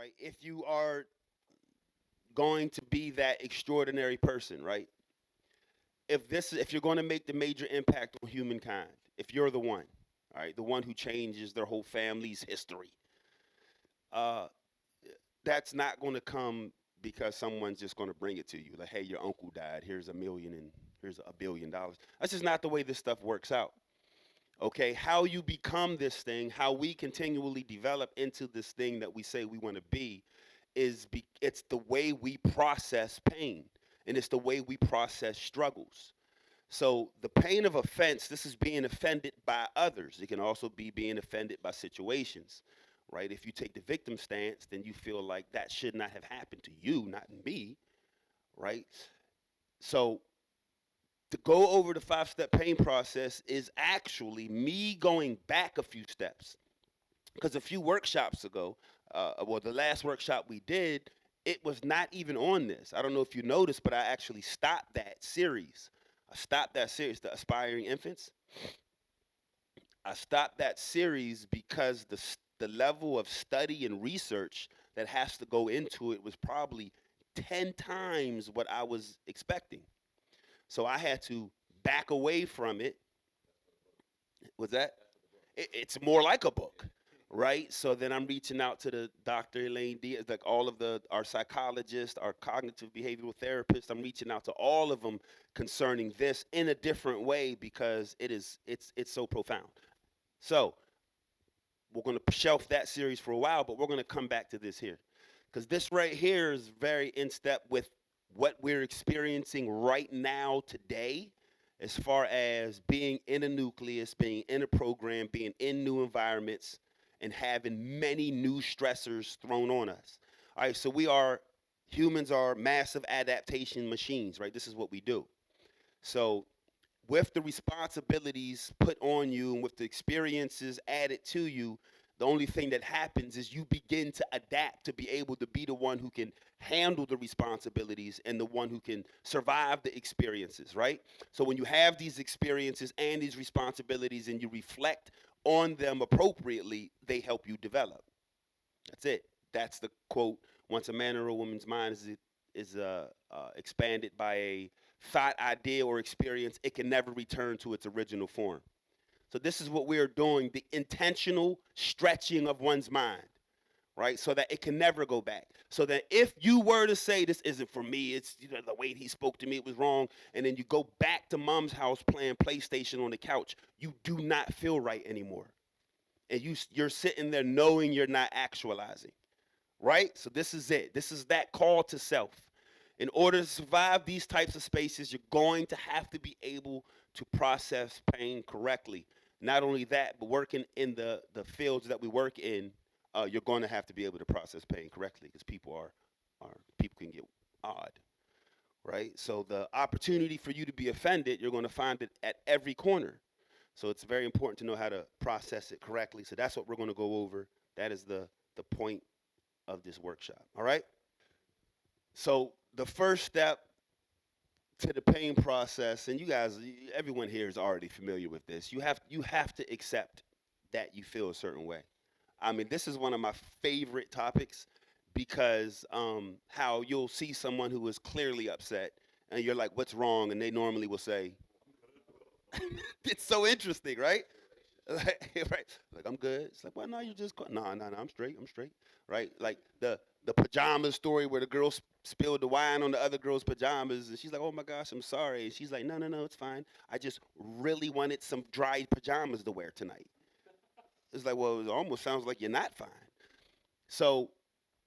right? If you are going to be that extraordinary person, right? If you're going to make the major impact on humankind, if you're the one, all right, the one who changes their whole family's history, uh, that's not going to come because someone's just going to bring it to you. Like, hey, your uncle died. Here's a million and here's $1 billion. That's just not the way this stuff works out. Okay, how you become this thing, how we continually develop into this thing that we say we want to be, it's the way we process pain, and it's the way we process struggles. So the pain of offense, this is being offended by others. It can also be being offended by situations, right? If you take the victim stance, then you feel like that should not have happened to you, not me, right? So to go over the 5 step pain process is actually me going back a few steps. Because a few workshops ago, well, the last workshop we did, it was not even on this. I don't know if you noticed, but I actually stopped that series. I stopped that series, the Aspiring Infants. I stopped that series because the level of study and research that has to go into it was probably 10 times what I was expecting. So I had to back away from it. Was that? It's more like a book, right? So then I'm reaching out to the Dr. Elaine Diaz, like all of our psychologists, our cognitive behavioral therapists. I'm reaching out to all of them concerning this in a different way because it's so profound. So we're going to shelf that series for a while, but we're going to come back to this here because this right here is very in step with what we're experiencing right now today, as far as being in a nucleus, being in a program, being in new environments, and having many new stressors thrown on us. All right, so humans are massive adaptation machines, right? This is what we do. So with the responsibilities put on you and with the experiences added to you, the only thing that happens is you begin to adapt to be able to be the one who can handle the responsibilities and the one who can survive the experiences, right? So when you have these experiences and these responsibilities and you reflect on them appropriately, they help you develop. That's it. That's the quote. Once a man or a woman's mind is expanded by a thought, idea, or experience, it can never return to its original form. So this is what we are doing: the intentional stretching of one's mind, right? So that it can never go back. So that if you were to say this isn't for me, it's the way he spoke to me, it was wrong, and then you go back to mom's house playing PlayStation on the couch, you do not feel right anymore, and you're sitting there knowing you're not actualizing, right? So this is it. This is that call to self. In order to survive these types of spaces, you're going to have to be able to process pain correctly. Not only that, but working in the fields that we work in, you're going to have to be able to process pain correctly because people can get odd, right? So the opportunity for you to be offended, you're going to find it at every corner. So it's very important to know how to process it correctly. So that's what we're going to go over. That is the point of this workshop. All right. So the first step to the pain process, and you guys, everyone here is already familiar with this. You have to accept that you feel a certain way. I mean, this is one of my favorite topics because how you'll see someone who is clearly upset, and you're like, "What's wrong?" And they normally will say, "It's so interesting, right?" Like, right? Like, I'm good. It's like, well, no, you just no, no, no. I'm straight. I'm straight. Right? Like the pajama story where the girl spilled the wine on the other girl's pajamas, and she's like, oh my gosh, I'm sorry. And she's like, no, no, no, it's fine. I just really wanted some dried pajamas to wear tonight. It's like, well, it almost sounds like you're not fine. So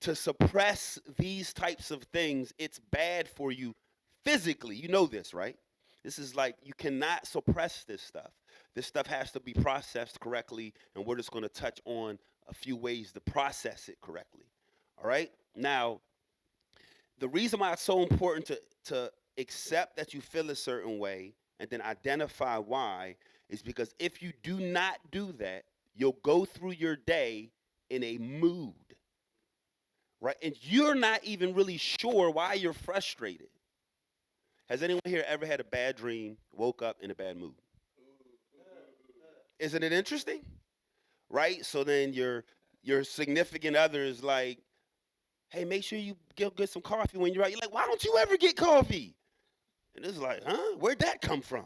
to suppress these types of things, it's bad for you physically. You know this, right? This is like you cannot suppress this stuff. This stuff has to be processed correctly, and we're just going to touch on a few ways to process it correctly. All right? Now, the reason why it's so important to accept that you feel a certain way and then identify why is because if you do not do that, you'll go through your day in a mood, right? And you're not even really sure why you're frustrated. Has anyone here ever had a bad dream, woke up in a bad mood? Isn't it interesting? Right? So then your significant other is like, Hey, make sure you get some coffee when you're out. You're like, why don't you ever get coffee? And it's like, huh? Where'd that come from?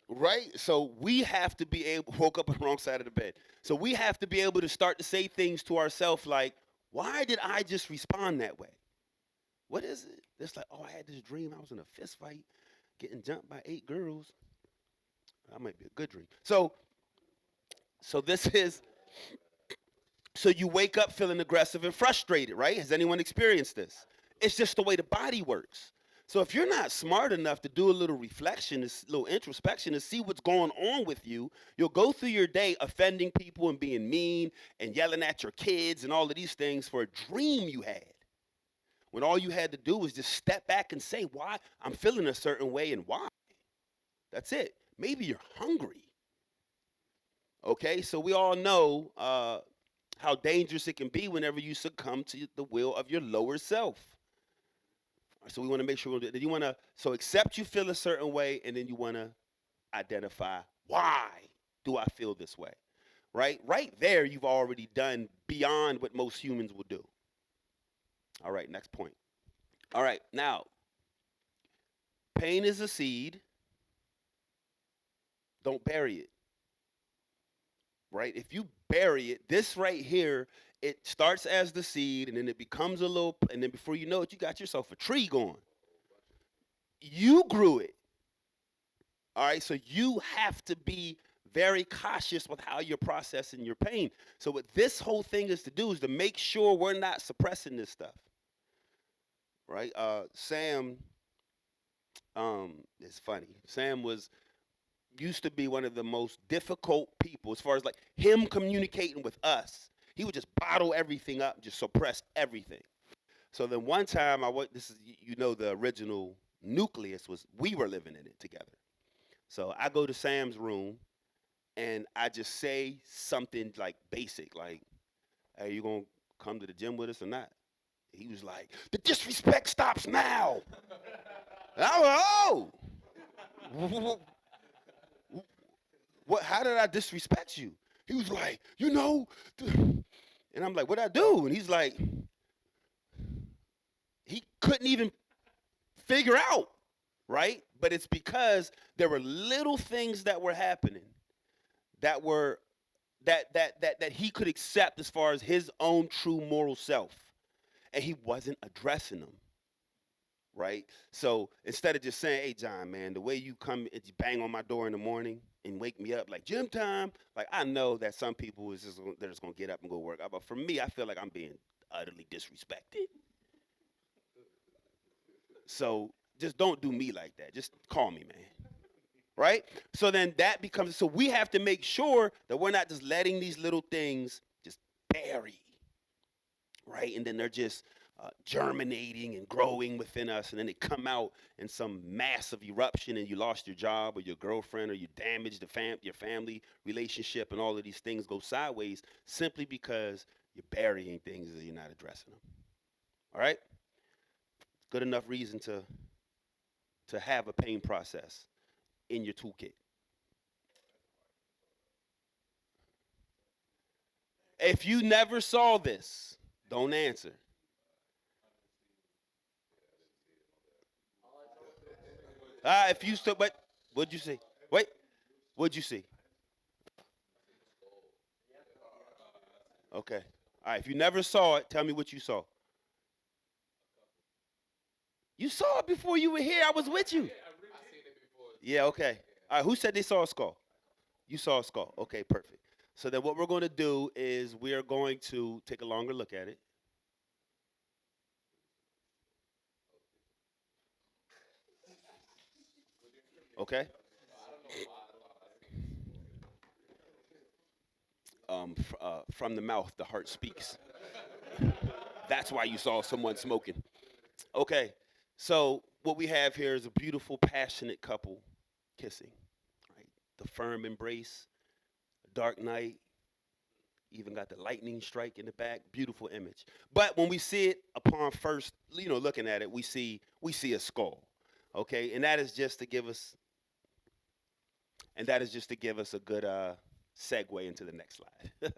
Right? So we have to be able, woke up on the wrong side of the bed. So we have to be able to start to say things to ourselves like, why did I just respond that way? What is it? It's like, oh, I had this dream. I was in a fist fight getting jumped by 8 girls. That might be a good dream. So this is, so you wake up feeling aggressive and frustrated, right? Has anyone experienced this? It's just the way the body works. So if you're not smart enough to do a little reflection, a little introspection to see what's going on with you, you'll go through your day offending people and being mean and yelling at your kids and all of these things for a dream you had. When all you had to do was just step back and say, why I'm feeling a certain way and why. That's it. Maybe you're hungry. Okay, so we all know how dangerous it can be whenever you succumb to the will of your lower self. So we want to make sure that you want to, so accept you feel a certain way, and then you want to identify why do I feel this way, right? Right there, you've already done beyond what most humans will do. All right, next point. All right, now, pain is a seed. Don't bury it, right? If you bury it, this right here, it starts as the seed, and then it becomes a little, and then before you know it, you got yourself a tree going. You grew it. All right, so you have to be very cautious with how you're processing your pain. So what this whole thing is to do is to make sure we're not suppressing this stuff, right? Sam, it's funny. Sam was used to be one of the most difficult people as far as like him communicating with us. He would just bottle everything up, just suppress everything. So then one time I went. This is the original nucleus was we were living in it together. So I go to Sam's room and I just say something like basic, like, "Hey, you gonna come to the gym with us or not?" He was like, "The disrespect stops now." And I was like, "Oh, what? How did I disrespect you?" He was like, and I'm like, "What'd I do?" And he's like, he couldn't even figure out, right? But it's because there were little things that were happening that were that he could accept as far as his own true moral self, and he wasn't addressing them, right? So instead of just saying, "Hey, John, man, the way you come and you bang on my door in the morning and wake me up like gym time," like I know that some people is just they're just gonna get up and go work out, but for me, I feel like I'm being utterly disrespected. So just don't do me like that. Just call me, man. Right? So then that becomes, so we have to make sure that we're not just letting these little things just bury, right? And then they're just germinating and growing within us, and then they come out in some massive eruption, and you lost your job or your girlfriend, or you damaged your family relationship, and all of these things go sideways simply because you're burying things and you're not addressing them. All right? Good enough reason to have a pain process in your toolkit. If you never saw this, don't answer. If you still, but what'd you see? Wait, what'd you see? Okay. All right. If you never saw it, tell me what you saw. You saw it before you were here. I was with you. Yeah. Okay. All right. Who said they saw a skull? You saw a skull. Okay. Perfect. So then, what we're going to do is we are going to take a longer look at it. Okay. From the mouth, the heart speaks. That's why you saw someone smoking. Okay. So what we have here is a beautiful, passionate couple kissing. Right. The firm embrace, a dark night, even got the lightning strike in the back. Beautiful image. But when we see it upon first, looking at it, we see a skull. Okay, and that is just to give us a good segue into the next slide.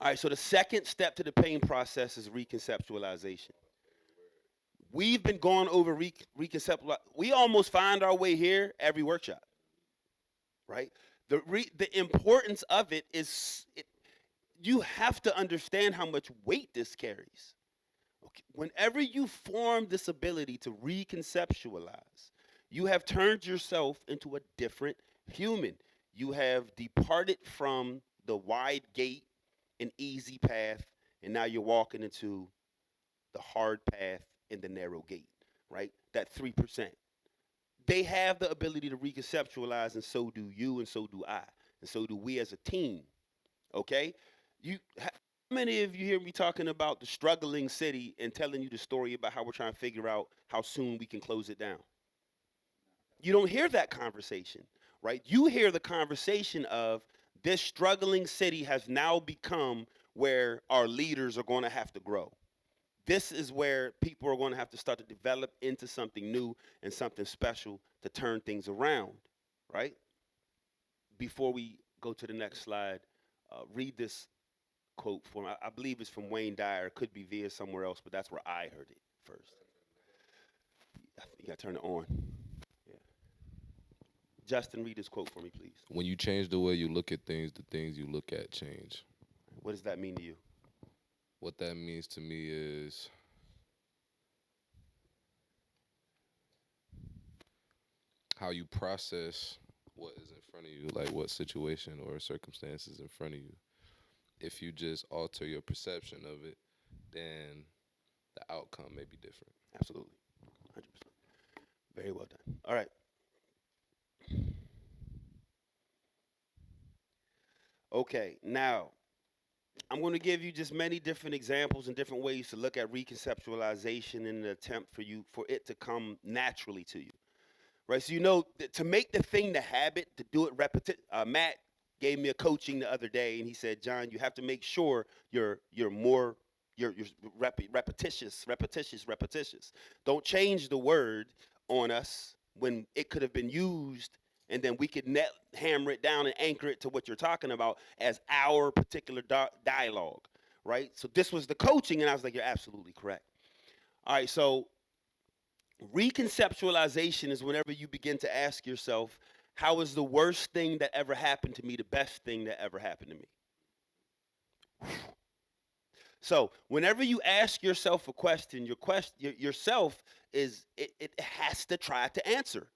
All right, so the second step to the pain process is reconceptualization. We've been going over reconceptual. We almost find our way here every workshop, right? The importance of it is you have to understand how much weight this carries. Okay. Whenever you form this ability to reconceptualize, you have turned yourself into a different human. You have departed from the wide gate and easy path, and now you're walking into the hard path and the narrow gate, right? That 3%. They have the ability to reconceptualize, and so do you, and so do I, and so do we as a team. Okay, how many of you hear me talking about the struggling city and telling you the story about how we're trying to figure out how soon we can close it down? You don't hear that conversation, right? You hear the conversation of this struggling city has now become where our leaders are going to have to grow. This is where people are going to have to start to develop into something new and something special to turn things around, right? Before we go to the next slide, read this quote for me. I believe it's from Wayne Dyer. It could be via somewhere else, but that's where I heard it first. You got to turn it on. Yeah. Justin, read this quote for me, please. When you change the way you look at things, the things you look at change. What does that mean to you? What that means to me is how you process what is in front of you, like what situation or circumstances in front of you. If you just alter your perception of it, then the outcome may be different. Absolutely. 100%. Very well done. All right. Okay. Now, I'm going to give you just many different examples and different ways to look at reconceptualization in an attempt for it to come naturally to you. Right? So to make the thing the habit, to do it Matt gave me a coaching the other day, and he said, John, you have to make sure you're more you're repetitious. Don't change the word on us when it could have been used, and then we could hammer it down and anchor it to what you're talking about as our particular dialogue, right? So this was the coaching, and I was like, you're absolutely correct. All right, so reconceptualization is whenever you begin to ask yourself, how is the worst thing that ever happened to me the best thing that ever happened to me? So whenever you ask yourself a question, yourself it has to try to answer.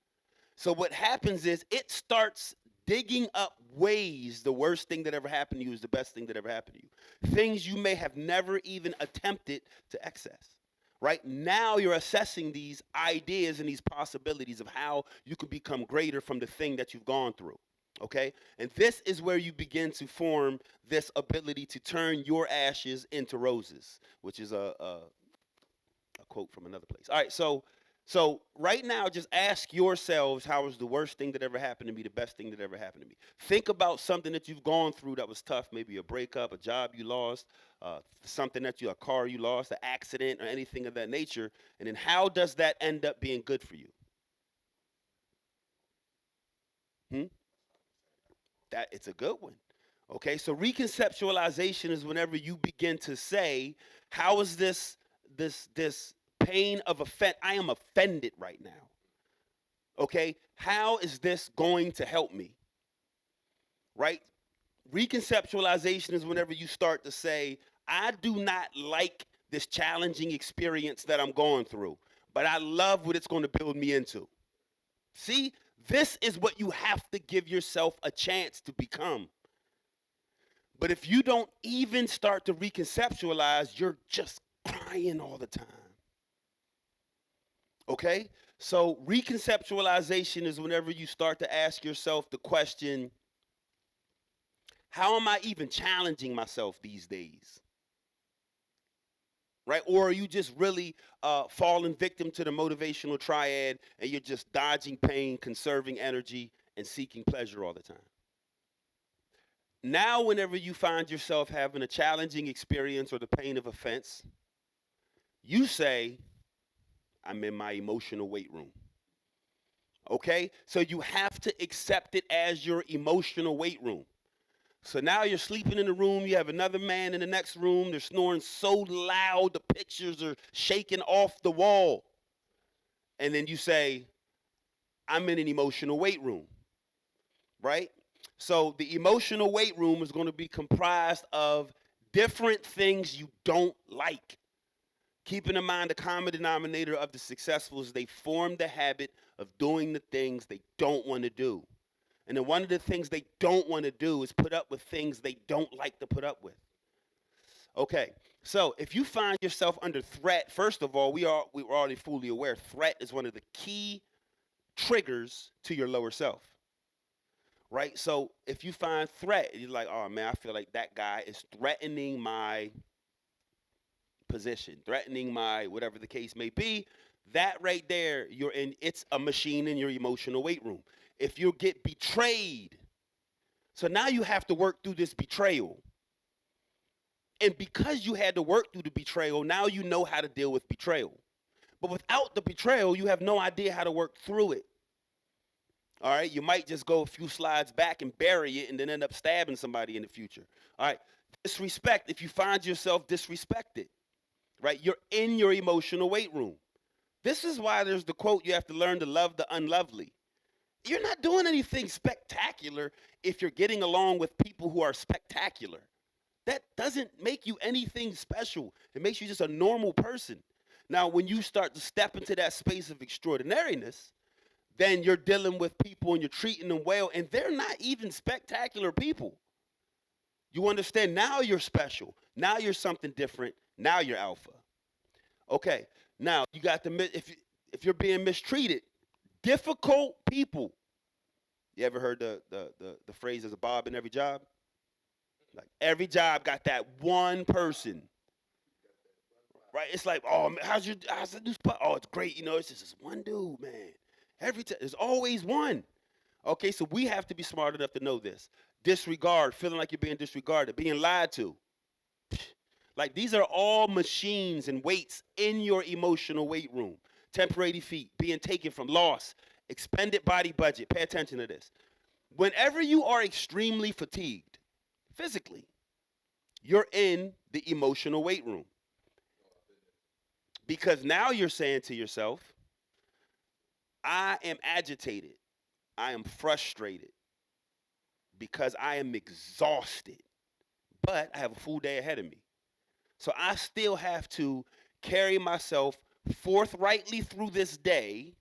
So what happens is it starts digging up ways the worst thing that ever happened to you is the best thing that ever happened to you. Things you may have never even attempted to access. Right now, you're assessing these ideas and these possibilities of how you can become greater from the thing that you've gone through. Okay? And this is where you begin to form this ability to turn your ashes into roses, which is a quote from another place. All right, so right now, just ask yourselves, how was the worst thing that ever happened to me, the best thing that ever happened to me? Think about something that you've gone through that was tough, maybe a breakup, a job you lost, a car you lost, an accident, or anything of that nature. And then how does that end up being good for you? Hmm? That it's a good one. Okay, so reconceptualization is whenever you begin to say, how is this pain of offense? I am offended right now. Okay, how is this going to help me? Right? Reconceptualization is whenever you start to say, I do not like this challenging experience that I'm going through, but I love what it's going to build me into. See, this is what you have to give yourself a chance to become. But if you don't even start to reconceptualize, you're just crying all the time. Okay? So, reconceptualization is whenever you start to ask yourself the question, how am I even challenging myself these days? Right? Or are you just really falling victim to the motivational triad and you're just dodging pain, conserving energy, and seeking pleasure all the time? Now, whenever you find yourself having a challenging experience or the pain of offense, you say, I'm in my emotional weight room. Okay? So you have to accept it as your emotional weight room. So now you're sleeping in the room, you have another man in the next room, they're snoring so loud the pictures are shaking off the wall. And then you say, I'm in an emotional weight room, right? So the emotional weight room is going to be comprised of different things you don't like. Keeping in mind the common denominator of the successful is they form the habit of doing the things they don't want to do. And then one of the things they don't want to do is put up with things they don't like to put up with. Okay, so if you find yourself under threat, first of all, we were already fully aware threat is one of the key triggers to your lower self, right? So if you find threat, you're like, oh man, I feel like that guy is threatening my position, threatening my whatever the case may be. That right there, you're in. It's a machine in your emotional weight room. If you get betrayed, so now you have to work through this betrayal. And because you had to work through the betrayal, now you know how to deal with betrayal. But without the betrayal, you have no idea how to work through it. All right, you might just go a few slides back and bury it and then end up stabbing somebody in the future. All right, disrespect, if you find yourself disrespected, right? You're in your emotional weight room. This is why there's the quote, you have to learn to love the unlovely. You're not doing anything spectacular if you're getting along with people who are spectacular. That doesn't make you anything special. It makes you just a normal person. Now, when you start to step into that space of extraordinariness, then you're dealing with people and you're treating them well, and they're not even spectacular people. You understand? Now you're special. Now you're something different. Now you're alpha. Okay. Now you got the if you're being mistreated, difficult people. You ever heard the phrase "there's a Bob in every job"? Like every job got that one person, right? It's like, oh man, how's the new spot? Oh, it's great. You know, it's just this one dude, man. Every time there's always one. Okay, so we have to be smart enough to know this. Disregard, feeling like you're being disregarded, being lied to. Like these are all machines and weights in your emotional weight room. Temporary defeat, being taken from loss, expended body budget. Pay attention to this. Whenever you are extremely fatigued, physically, you're in the emotional weight room. Because now you're saying to yourself, I am agitated. I am frustrated because I am exhausted. But I have a full day ahead of me. So I still have to carry myself forthrightly through this day,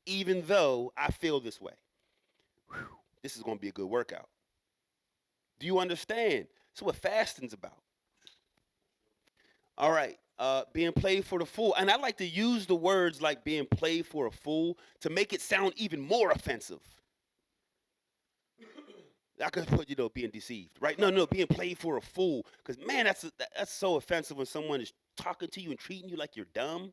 even though I feel this way. Whew, this is going to be a good workout. Do you understand? That's what fasting's about. All right. Being played for the fool. And I like to use the words like being played for a fool to make it sound even more offensive. I could put, being deceived, right? No, being played for a fool. Because, man, that's so offensive when someone is talking to you and treating you like you're dumb.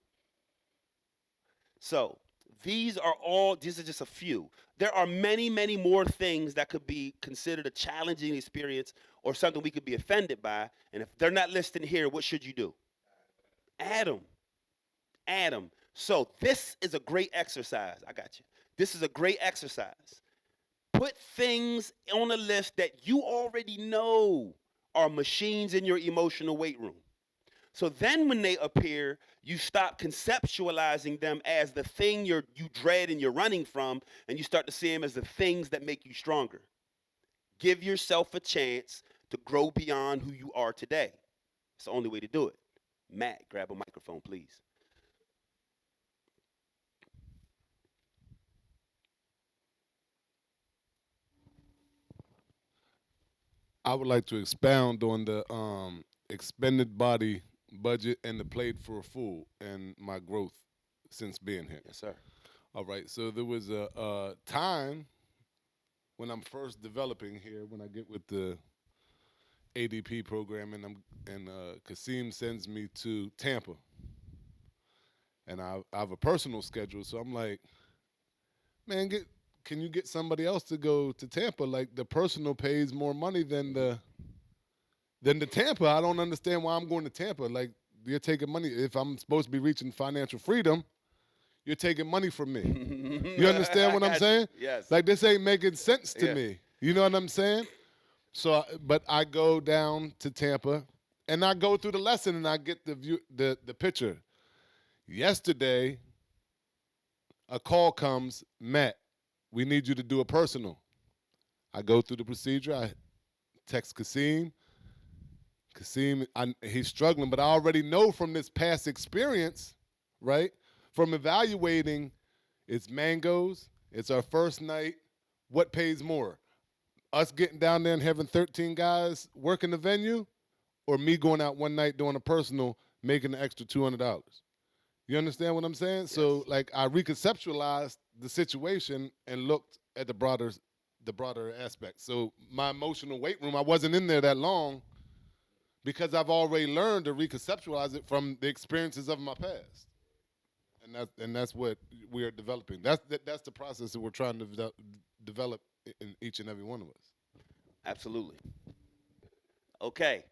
So, these are just a few. There are many, many more things that could be considered a challenging experience or something we could be offended by. And if they're not listed here, what should you do? Add them. Add them. So, this is a great exercise. I got you. This is a great exercise. Put things on a list that you already know are machines in your emotional weight room. So then when they appear, you stop conceptualizing them as the thing you dread and you're running from, and you start to see them as the things that make you stronger. Give yourself a chance to grow beyond who you are today. It's the only way to do it. Matt, grab a microphone, please. I would like to expound on the expended body budget and the played for a fool and my growth since being here. Yes, sir. All right, so there was a time when I'm first developing here, when I get with the ADP program, and Kasim sends me to Tampa, and I have a personal schedule, so I'm like, man, can you get somebody else to go to Tampa? Like the personal pays more money than the Tampa. I don't understand why I'm going to Tampa. Like you're taking money. If I'm supposed to be reaching financial freedom, you're taking money from me. You understand what I'm saying? Yes. Like this ain't making sense to Yeah. me. You know what I'm saying? So, but I go down to Tampa, and I go through the lesson, and I get the view, the picture. Yesterday, a call comes, Matt, we need you to do a personal. I go through the procedure. I text Kasim. Kasim, he's struggling, but I already know from this past experience, right? From evaluating, it's mangoes. It's our first night. What pays more? Us getting down there and having 13 guys working the venue, or me going out one night doing a personal, making the extra $200. You understand what I'm saying? So Yes. like I reconceptualized the situation and looked at the broader aspect. So my emotional weight room, I wasn't in there that long because I've already learned to reconceptualize it from the experiences of my past. And that's what we are developing. That's the process that we're trying to develop in each and every one of us. Absolutely. Okay.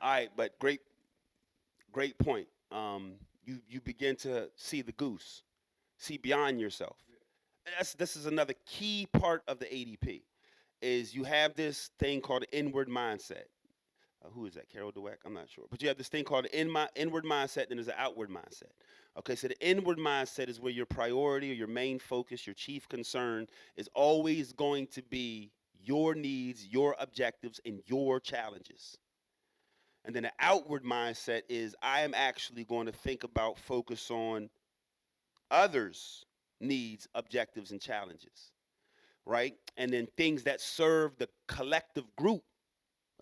All right, but great point. You begin to see the goose, see beyond yourself. This is another key part of the ADP is you have this thing called inward mindset. Who is that? Carol Dweck? I'm not sure. But you have this thing called inward mindset, and there's an outward mindset. Okay, so the inward mindset is where your priority or your main focus, your chief concern is always going to be your needs, your objectives, and your challenges. And then the outward mindset is I am actually going to think about, focus on others' needs, objectives, and challenges, right? And then things that serve the collective group.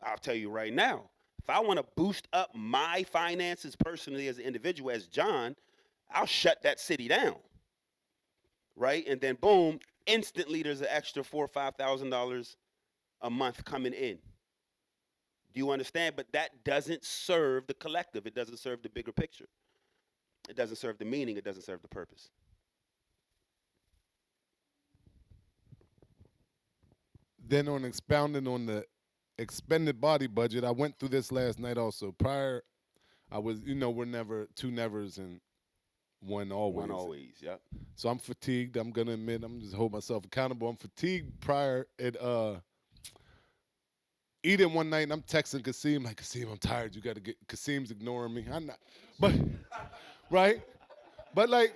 I'll tell you right now, if I want to boost up my finances personally as an individual, as John, I'll shut that city down, right? And then boom, instantly there's an extra $4 or $5,000 a month coming in. Do you understand? But that doesn't serve the collective. It doesn't serve the bigger picture. It doesn't serve the meaning. It doesn't serve the purpose. Then on expounding on the expended body budget, I went through this last night also. Prior, I was, we're never two nevers and one One always. always. Yep. So I'm fatigued. I'm gonna admit, I'm just hold myself accountable. I'm fatigued prior at eating one night, and I'm texting Kasim like, Kasim, I'm tired. You gotta get. Kasim's ignoring me. I'm not, but right, but like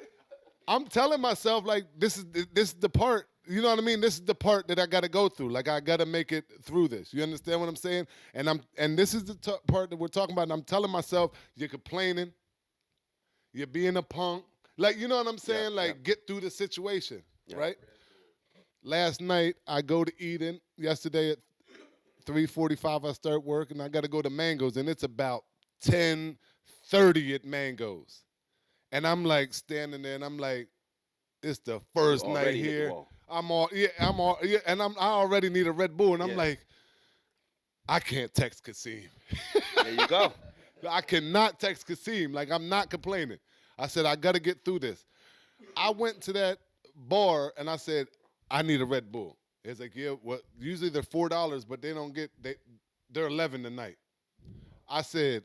I'm telling myself like this is the part. You know what I mean? This is the part that I got to go through. Like I got to make it through this. You understand what I'm saying? And this is the part that we're talking about. And I'm telling myself, you're complaining, you're being a punk. Like you know what I'm Yep. saying? Yep. Like get through the situation, Yep. right? Last night I go to Eden. Yesterday at 3:45 I start work, and I got to go to Mangoes, and it's about 10:30 at Mangoes, and I'm like standing there, and I'm like, it's the You first night already hit the here. wall. Yeah, and I already need a Red Bull, and I'm Yeah. like, I can't text Kasim. There you go. I cannot text Kasim. Like I'm not complaining. I said I got to get through this. I went to that bar and I said I need a Red Bull. It's like yeah, well usually they're $4, but they're 11 tonight. I said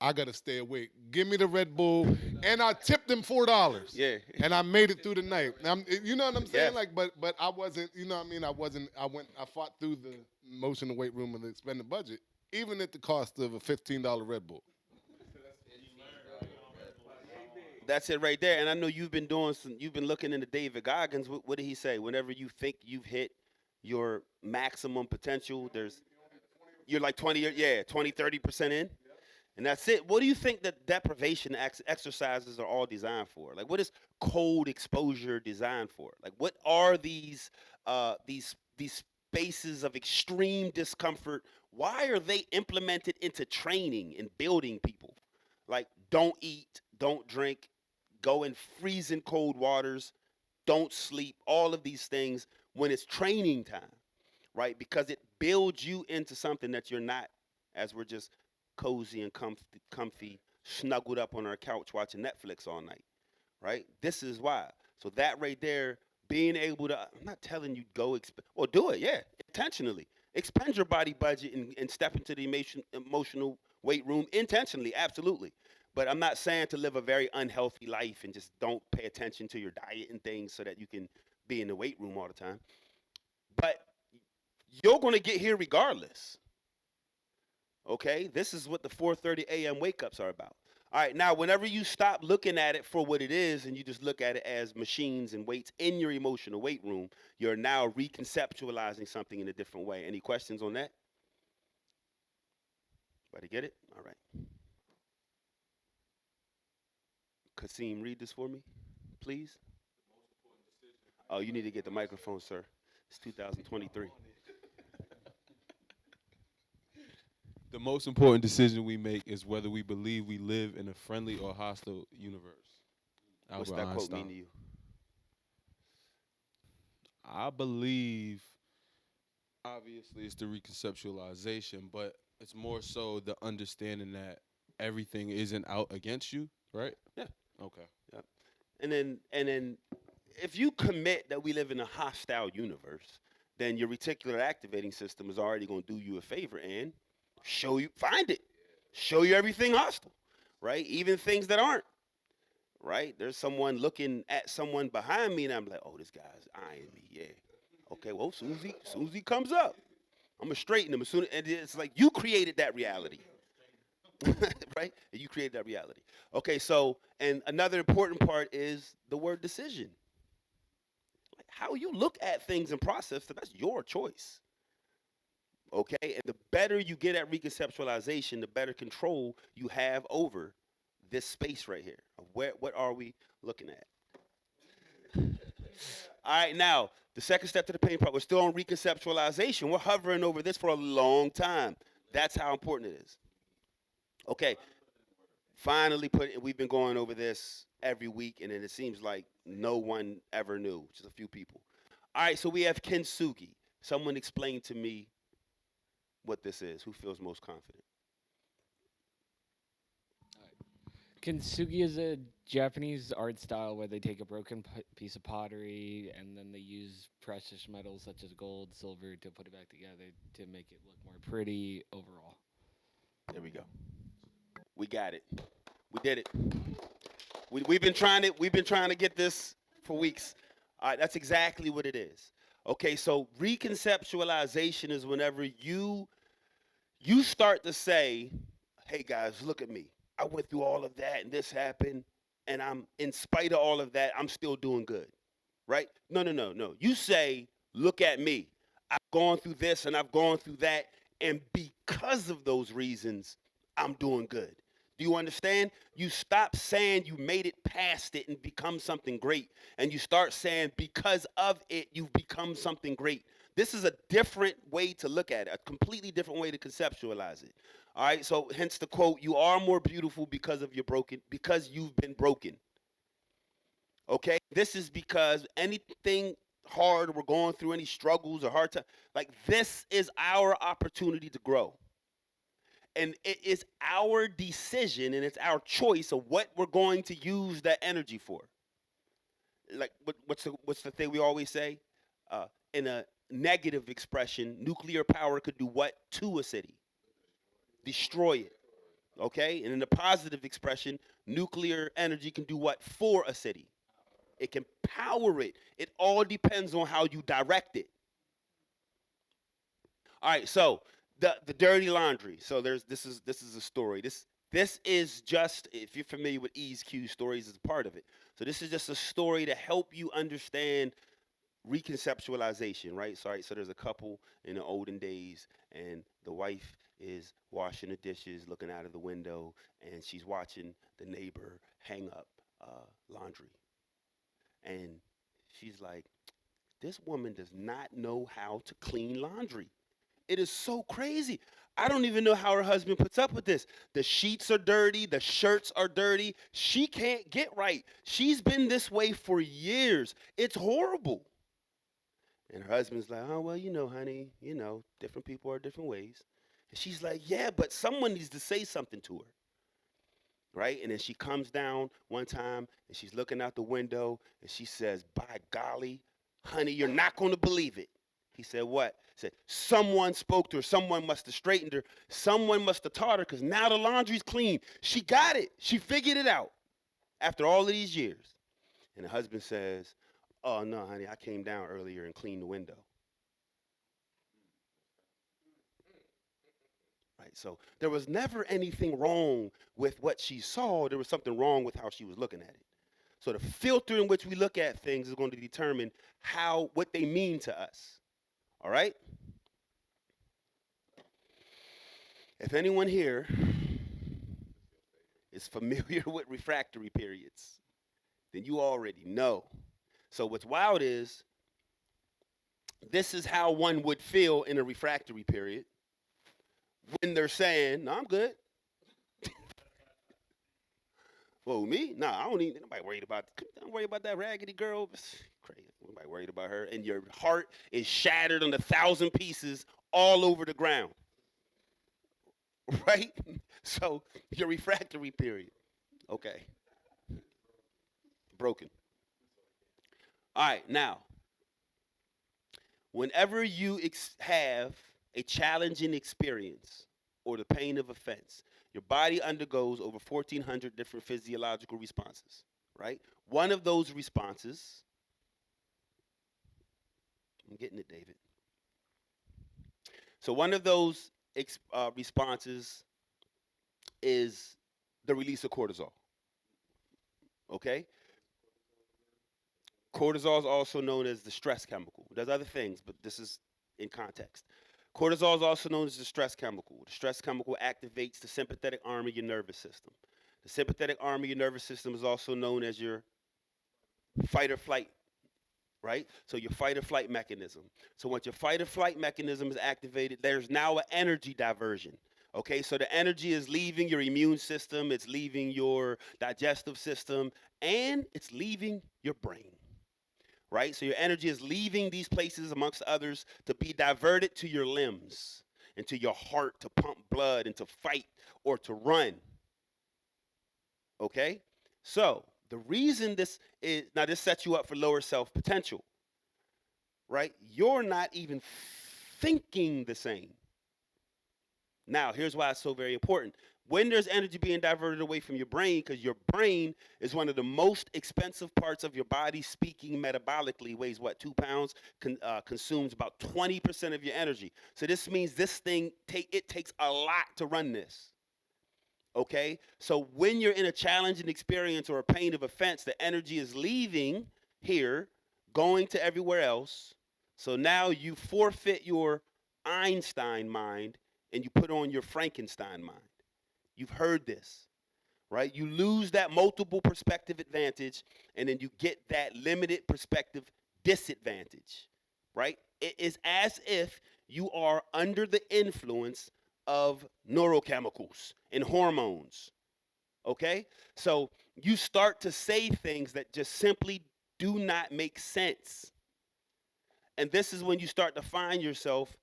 I gotta stay awake. Give me the Red Bull, and I tipped them $4, Yeah. and I made it through the night. You know what I'm saying? Yes. Like, but I wasn't. You know what I mean? I wasn't. I fought through the emotional weight room of the expended budget, even at the cost of a $15 Red Bull. That's it right there. And I know you've been doing some. You've been looking into David Goggins. What did he say? Whenever you think you've hit your maximum potential, you're like 20, yeah, 20, 30% in. And that's it. What do you think that deprivation exercises are all designed for? Like, what is cold exposure designed for? Like, what are these spaces of extreme discomfort? Why are they implemented into training and building people? Like, don't eat, don't drink, go in freezing cold waters, don't sleep. All of these things when it's training time, right? Because it builds you into something that you're not, as we're just cozy and comfy, snuggled up on our couch watching Netflix all night, right? This is why. So that right there, being able to, I'm not telling you go, or do it, yeah, intentionally. Expend your body budget and step into the emotional weight room intentionally, absolutely. But I'm not saying to live a very unhealthy life and just don't pay attention to your diet and things so that you can be in the weight room all the time. But You're going to get here regardless. Okay? This is what the 4:30 a.m. wake ups are about. All right, now whenever you stop looking at it for what it is and you just look at it as machines and weights in your emotional weight room, you're now reconceptualizing something in a different way. Any questions on that? Everybody get it? All right. Kasim, read this for me, please. Oh, you need to get the microphone, sir. It's 2023. The most important decision we make is whether we believe we live in a friendly or hostile universe. What's Albert that quote mean Einstein. to you? I believe, obviously, it's the reconceptualization, but it's more so the understanding that everything isn't out against you, right? Yeah. Okay. Yeah. And then if you commit that we live in a hostile universe, then your reticular activating system is already going to do you a favor and find it, show you everything hostile, right? Even things that aren't, right? There's someone looking at someone behind me, and I'm like, oh, this guy's eyeing me. Yeah. Okay. Well, soon as he comes up, I'm gonna straighten him. And it's like you created that reality. Right? You create that reality. Okay, so and another important part is the word decision. Like how you look at things and process them, that's your choice. Okay, and the better you get at reconceptualization, the better control you have over this space right here. Of what are we looking at? All right, now the second step to the pain part. We're still on reconceptualization. We're hovering over this for a long time. That's how important it is. Okay, finally we've been going over this every week, and then it seems like no one ever knew, just a few people. All right, so we have kintsugi. Someone explain to me what this is. Who feels most confident? Kintsugi is a Japanese art style where they take a broken piece of pottery and then they use precious metals such as gold, silver to put it back together to make it look more pretty overall. There we go. We got it. We did it. We've been trying to get this for weeks. All right, that's exactly what it is. Okay, so reconceptualization is whenever you start to say, "Hey guys, look at me. I went through all of that and this happened, and I'm in spite of all of that, I'm still doing good." Right? No, no, no, no. You say, "Look at me. I've gone through this and I've gone through that, and because of those reasons, I'm doing good." Do you understand? You stop saying you made it past it and become something great, and you start saying because of it, you've become something great. This is a different way to look at it, a completely different way to conceptualize it. All right, so hence the quote, you are more beautiful because you've been broken. Okay? This is because anything hard we're going through, any struggles or hard time, like this is our opportunity to grow. And it is our decision and it's our choice of what we're going to use that energy for. Like what's the thing we always say? In a negative expression, nuclear power could do what to a city? Destroy it. Okay? And in a positive expression, nuclear energy can do what for a city? It can power it. It all depends on how you direct it. All right, so the dirty laundry. So this is a story. This is just if you're familiar with E's Q stories is a part of it. So this is just a story to help you understand reconceptualization, right? So there's a couple in the olden days, and the wife is washing the dishes, looking out of the window, and she's watching the neighbor hang up laundry, and she's like, "This woman does not know how to clean laundry. It is so crazy. I don't even know how her husband puts up with this. The sheets are dirty, the shirts are dirty. She can't get right. She's been this way for years. It's horrible." And her husband's like, "Oh, well, honey, different people are different ways." And she's like, "Yeah, but someone needs to say something to her." Right? And then she comes down one time and she's looking out the window and she says, "By golly, honey, you're not going to believe it." He said, "What?" He said, "Someone spoke to her. Someone must have straightened her. Someone must have taught her because now the laundry's clean. She got it. She figured it out after all of these years." And the husband says, "Oh, no, honey, I came down earlier and cleaned the window." right? So there was never anything wrong with what she saw. There was something wrong with how she was looking at it. So the filter in which we look at things is going to determine what they mean to us. All right? If anyone here is familiar with refractory periods, then you already know. So what's wild is this is how one would feel in a refractory period when they're saying, "No, I'm good." Well, me? Nah, I don't need nobody worried about. Don't worry about that raggedy girl. Crazy. Nobody worried about her. And your heart is shattered on 1,000 pieces all over the ground, right? So your refractory period, okay, broken. All right, now, whenever you have a challenging experience or the pain of offense, your body undergoes over 1,400 different physiological responses, right? One of those responses, I'm getting it, David. So one of those responses is the release of cortisol, okay? Cortisol is also known as the stress chemical. It does other things, but this is in context. Cortisol is also known as the stress chemical. The stress chemical activates the sympathetic arm of your nervous system. The sympathetic arm of your nervous system is also known as your fight or flight, right? So your fight or flight mechanism. So once your fight or flight mechanism is activated, there's now an energy diversion. Okay, so the energy is leaving your immune system, it's leaving your digestive system, and it's leaving your brain, right? So your energy is leaving these places, amongst others, to be diverted to your limbs and to your heart to pump blood and to fight or to run. Okay? So the reason this is now this sets you up for lower self potential, right? You're not even thinking the same. Now, here's why it's so very important. When there's energy being diverted away from your brain, because your brain is one of the most expensive parts of your body, speaking metabolically, weighs what, 2 pounds, consumes about 20% of your energy. So this means this thing, it takes a lot to run this. Okay? So when you're in a challenging experience or a pain of offense, the energy is leaving here, going to everywhere else. So now you forfeit your Einstein mind and you put on your Frankenstein mind. You've heard this, right? You lose that multiple perspective advantage and then you get that limited perspective disadvantage, right? It is as if you are under the influence of neurochemicals and hormones, okay? So you start to say things that just simply do not make sense. And this is when you start to find yourself.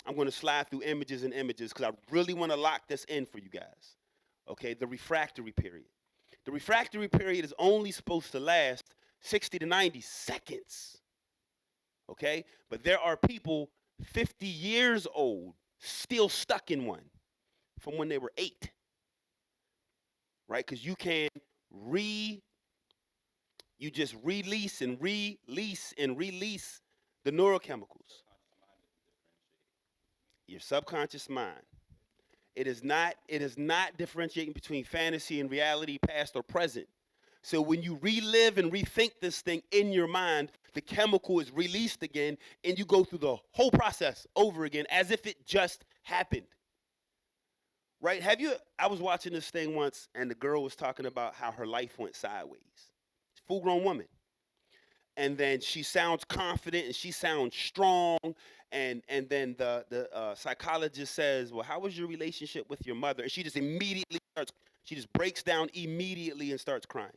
I'm going to slide through images and images because I really want to lock this in for you guys. Okay, the refractory period. The refractory period is only supposed to last 60 to 90 seconds. Okay, but there are people 50 years old still stuck in one from when they were 8. Right, because you just release and release and release the neurochemicals. Your subconscious mind. It is not differentiating between fantasy and reality, past or present. So when you relive and rethink this thing in your mind, the chemical is released again and you go through the whole process over again as if it just happened. Right? I was watching this thing once and the girl was talking about how her life went sideways. Full grown woman. And then she sounds confident and she sounds strong, and then the psychologist says, well, how was your relationship with your mother? And she just breaks down immediately and starts crying,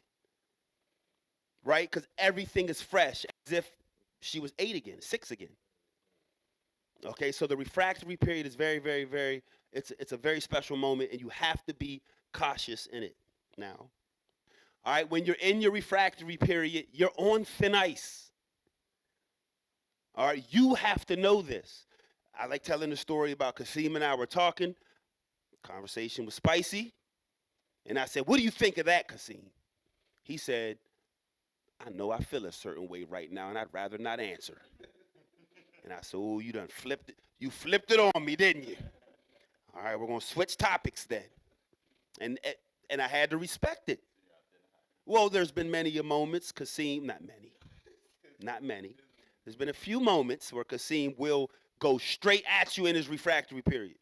right? Because everything is fresh, as if she was 8 again, 6 again. Okay, so the refractory period is very, very, very, it's a very special moment, and you have to be cautious in it now. All right, when you're in your refractory period, you're on thin ice. All right, you have to know this. I like telling the story about Kasim and I were talking. Conversation was spicy. And I said, what do you think of that, Kasim? He said, I know I feel a certain way right now, and I'd rather not answer. And I said, oh, you done flipped it. You flipped it on me, didn't you? All All right, we're gonna switch topics then, and and I had to respect it. Well, there's been many a moments, Kasim, not many. There's been a few moments where Kasim will go straight at you in his refractory period.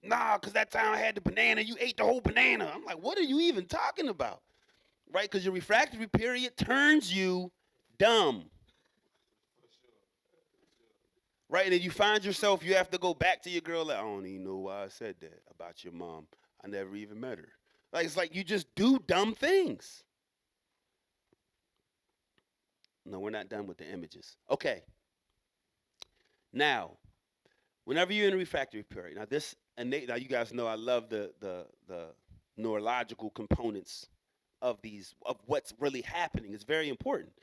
Nah, cause that time I had the banana, you ate the whole banana. I'm like, what are you even talking about? Right? Because your refractory period turns you dumb. Right? And then you find yourself, you have to go back to your girl, like, I don't even know why I said that about your mom. I never even met her. Like, it's like you just do dumb things. No, we're not done with the images. Okay. Now, whenever you're in a refractory period, now this innate, now you guys know I love the neurological components of these, of what's really happening. It's very important.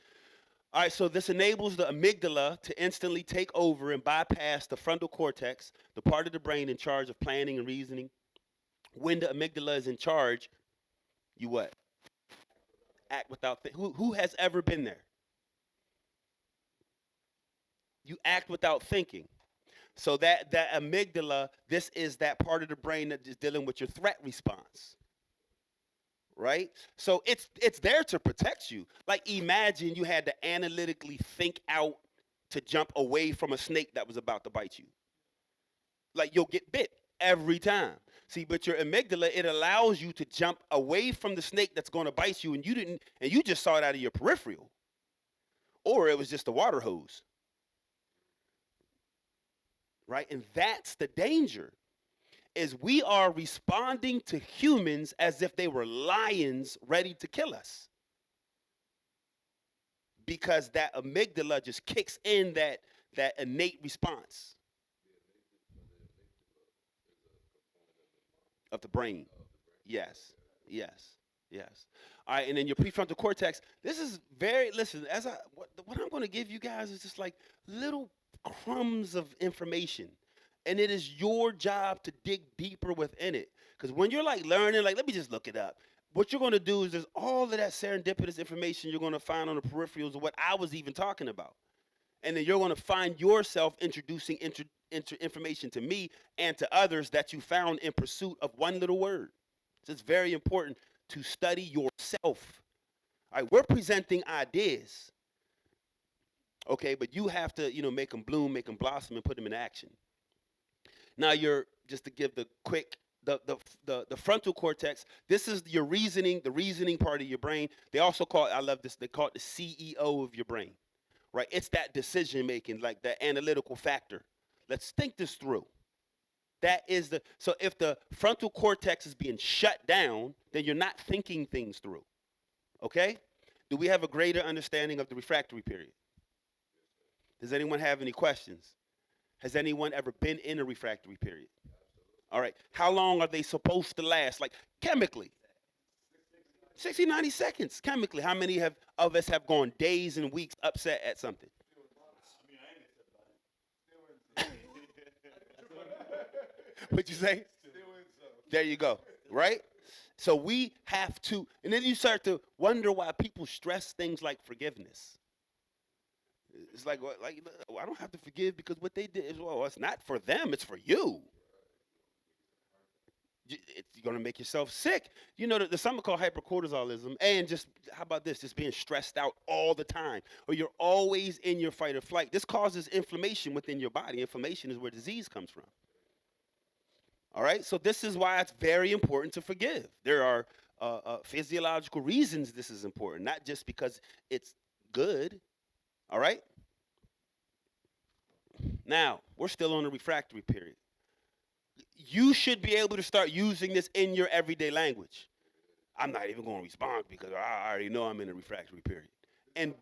All right, so this enables the amygdala to instantly take over and bypass the frontal cortex, the part of the brain in charge of planning and reasoning. When the amygdala is in charge, you what? Act without who has ever been there? You act without thinking. So that amygdala, this is that part of the brain that is dealing with your threat response. Right? So it's there to protect you. Like imagine you had to analytically think out to jump away from a snake that was about to bite you. Like you'll get bit every time. See, but your amygdala, it allows you to jump away from the snake that's going to bite you, and you just saw it out of your peripheral. Or it was just a water hose. Right? And that's the danger. Is we are responding to humans as if they were lions ready to kill us. Because that amygdala just kicks in that innate response of the brain. Yes. Yes. Yes. All right, and then your prefrontal cortex. This is very listen. As what I'm going to give you guys is just like little crumbs of information, and it is your job to dig deeper within it. Because when you're like learning, like let me just look it up. What you're going to do is there's all of that serendipitous information you're going to find on the peripherals of what I was even talking about, and then you're going to find yourself introducing information to me and to others that you found in pursuit of one little word. So it's very important to study yourself. All right, we're presenting ideas, okay, but you have to, make them bloom, make them blossom, and put them in action. Now, you're just to give the quick, the frontal cortex. This is your reasoning, the reasoning part of your brain. They also call it, I love this. They call it the CEO of your brain, right? It's that decision making, like the analytical factor. Let's think this through. That is so if the frontal cortex is being shut down, then you're not thinking things through. Okay? Do we have a greater understanding of the refractory period? Does anyone have any questions? Has anyone ever been in a refractory period? All right. How long are they supposed to last? Like chemically? 60, 90 seconds. Chemically. How many of us have gone days and weeks upset at something? What'd you say? There you go. Right? So we have to, and then you start to wonder why people stress things like forgiveness. It's like I don't have to forgive because what they did is, well, it's not for them, it's for you. It's going to make yourself sick. You know, there's something called hypercortisolism, and just, how about this, just being stressed out all the time, or you're always in your fight or flight. This causes inflammation within your body. Inflammation is where disease comes from. All right, so this is why it's very important to forgive. There are physiological reasons this is important, not just because it's good. All right? Now, we're still on the refractory period. You should be able to start using this in your everyday language. I'm not even going to respond because I already know I'm in a refractory period. And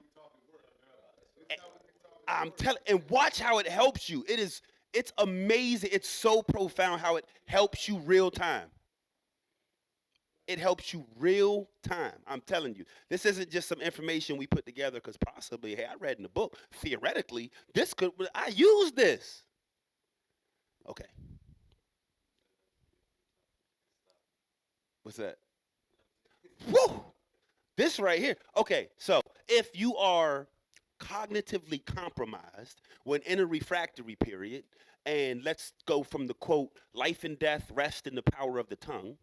I'm telling, and watch how it helps you. It's amazing. It's so profound how it helps you real time. It helps you real time. I'm telling you. This isn't just some information we put together because possibly, hey, I read in the book. Theoretically, I use this. Okay. What's that? Woo! This right here. Okay, so if you are cognitively compromised when in a refractory period, and let's go from the quote, life and death rest in the power of the tongue,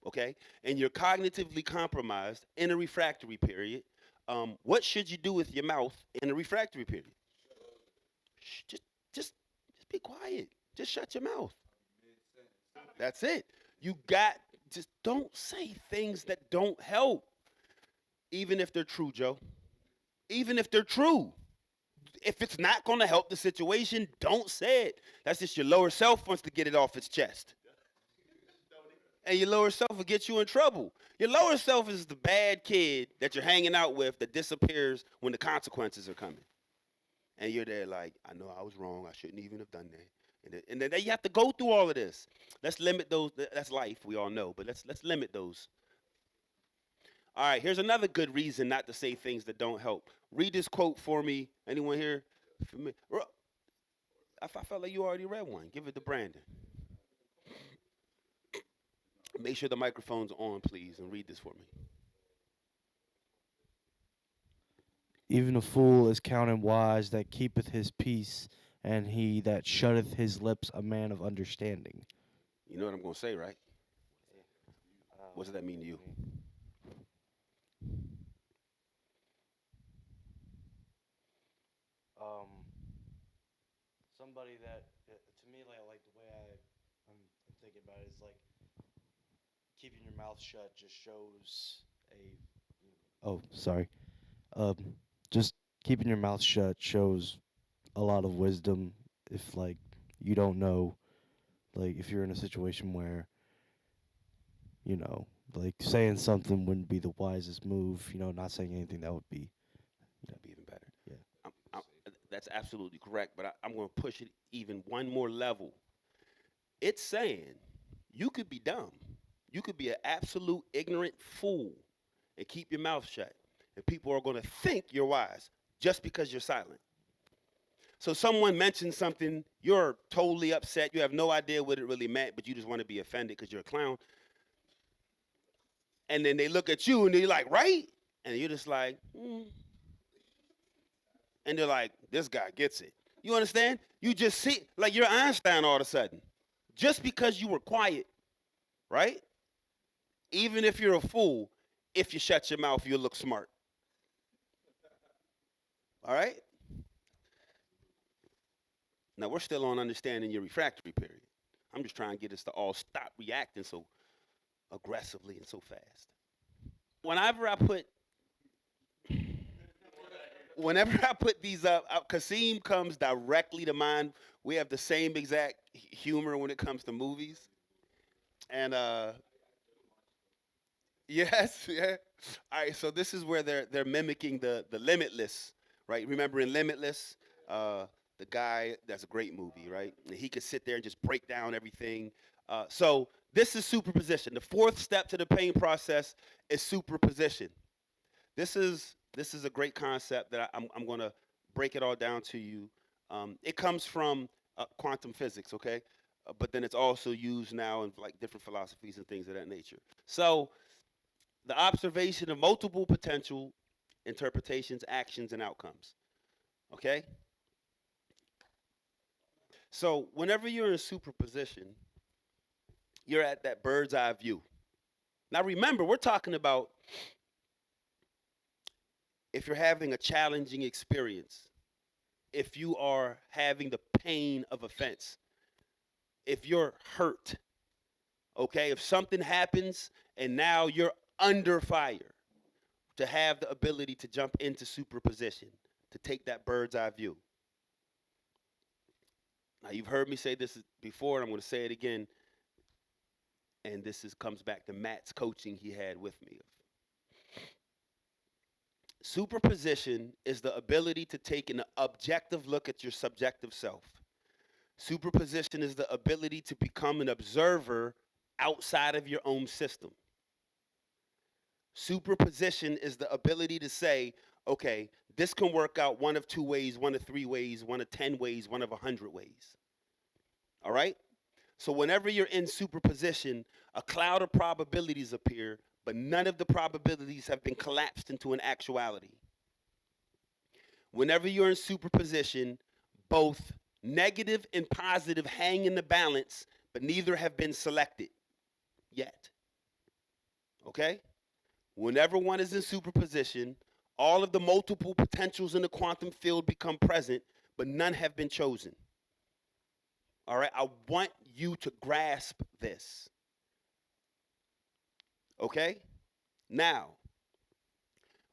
okay? And you're cognitively compromised in a refractory period, what should you do with your mouth in a refractory period? Just, just be quiet. Just shut your mouth. That's it. You got, just don't say things that don't help, even if they're true, Joe. Even if they're true. If it's not going to help the situation, don't say it. That's just your lower self wants to get it off its chest. And your lower self will get you in trouble. Your lower self is the bad kid that you're hanging out with that disappears when the consequences are coming. And you're there like, I know I was wrong. I shouldn't even have done that. And then you have to go through all of this. Let's limit those. That's life, we all know. But let's limit those. All right, here's another good reason not to say things that don't help. Read this quote for me. Anyone here? For me. I felt like you already read one. Give it to Brandon. Make sure the microphone's on, please, and read this for me. Even a fool is counted wise that keepeth his peace, and he that shutteth his lips a man of understanding. You know what I'm going to say, right? What does that mean to you? Um, somebody that to me, like the way I'm thinking about it is like keeping your mouth shut just shows a. Oh, sorry. Um, just keeping your mouth shut shows a lot of wisdom. If like you don't know, like if you're in a situation where you know, like saying something wouldn't be the wisest move. Not saying anything that would be. That'd be even better. Yeah. I'm, that's absolutely correct, but I'm going to push it even one more level. It's saying you could be dumb. You could be an absolute ignorant fool and keep your mouth shut. And people are going to think you're wise just because you're silent. So someone mentions something, you're totally upset. You have no idea what it really meant, but you just want to be offended because you're a clown. And then they look at you and they're like, right? And you're just like, and they're like, this guy gets it. You understand? You just see, like you're Einstein all of a sudden. Just because you were quiet, right? Even if you're a fool, if you shut your mouth, you'll look smart. All right? Now, we're still on understanding your refractory period. I'm just trying to get us to all stop reacting so aggressively and so fast. Whenever I put these up, Kasim comes directly to mind. We have the same exact humor when it comes to movies. And yes, yeah. All right, so this is where they're mimicking the Limitless, right? Remember in Limitless, the guy, that's a great movie, right? And he could sit there and just break down everything. So this is superposition. The fourth step to the pain process is superposition. This is a great concept that I'm going to break it all down to you. It comes from quantum physics, okay? But then it's also used now in like different philosophies and things of that nature. So the observation of multiple potential interpretations, actions, and outcomes. Okay? So whenever you're in superposition, you're at that bird's eye view. Now remember, we're talking about if you're having a challenging experience, if you are having the pain of offense, if you're hurt, okay? If something happens and now you're under fire, to have the ability to jump into superposition, to take that bird's eye view. Now, you've heard me say this before, and I'm going to say it again. And comes back to Matt's coaching he had with me. Superposition is the ability to take an objective look at your subjective self. Superposition is the ability to become an observer outside of your own system. Superposition is the ability to say, okay, this can work out one of two ways, one of three ways, one of 10 ways, one of 100 ways. All right? So whenever you're in superposition, a cloud of probabilities appear, but none of the probabilities have been collapsed into an actuality. Whenever you're in superposition, both negative and positive hang in the balance, but neither have been selected yet. Okay? Whenever one is in superposition, all of the multiple potentials in the quantum field become present, but none have been chosen. All right? I want you to grasp this. Okay? Now,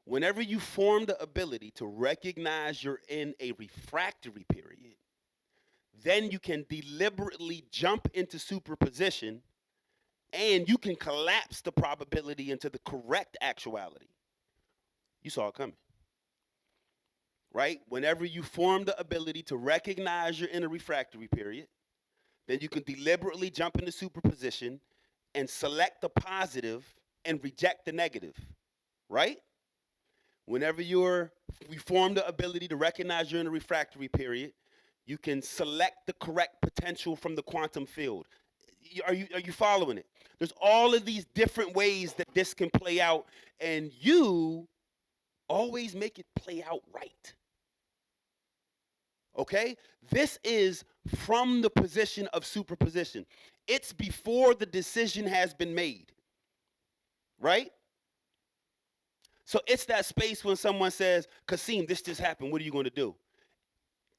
whenever you form the ability to recognize you're in a refractory period, then you can deliberately jump into superposition and you can collapse the probability into the correct actuality. You saw it coming, right? Whenever you form the ability to recognize you're in a refractory period, then you can deliberately jump into superposition and select the positive and reject the negative, right? Whenever you form the ability to recognize you're in a refractory period, you can select the correct potential from the quantum field. Are you following it? There's all of these different ways that this can play out, and you always make it play out right. Okay? This is from the position of superposition. It's before the decision has been made. Right? So it's that space when someone says, Kasim, this just happened. What are you going to do?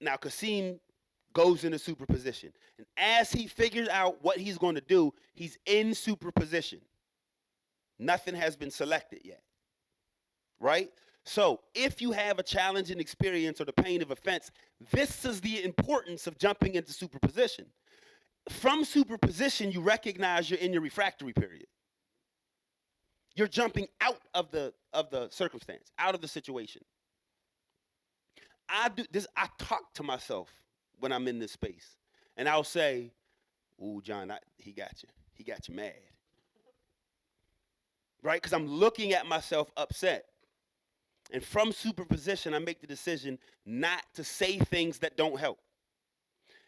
Now, Kasim goes into superposition. And as he figures out what he's going to do, he's in superposition. Nothing has been selected yet. Right? So if you have a challenging experience or the pain of offense, this is the importance of jumping into superposition. From superposition, you recognize you're in your refractory period. You're jumping out of the circumstance, out of the situation. I do this. I talk to myself when I'm in this space, and I'll say, "Ooh, John, he got you. He got you mad." Right? Because I'm looking at myself upset. And from superposition, I make the decision not to say things that don't help.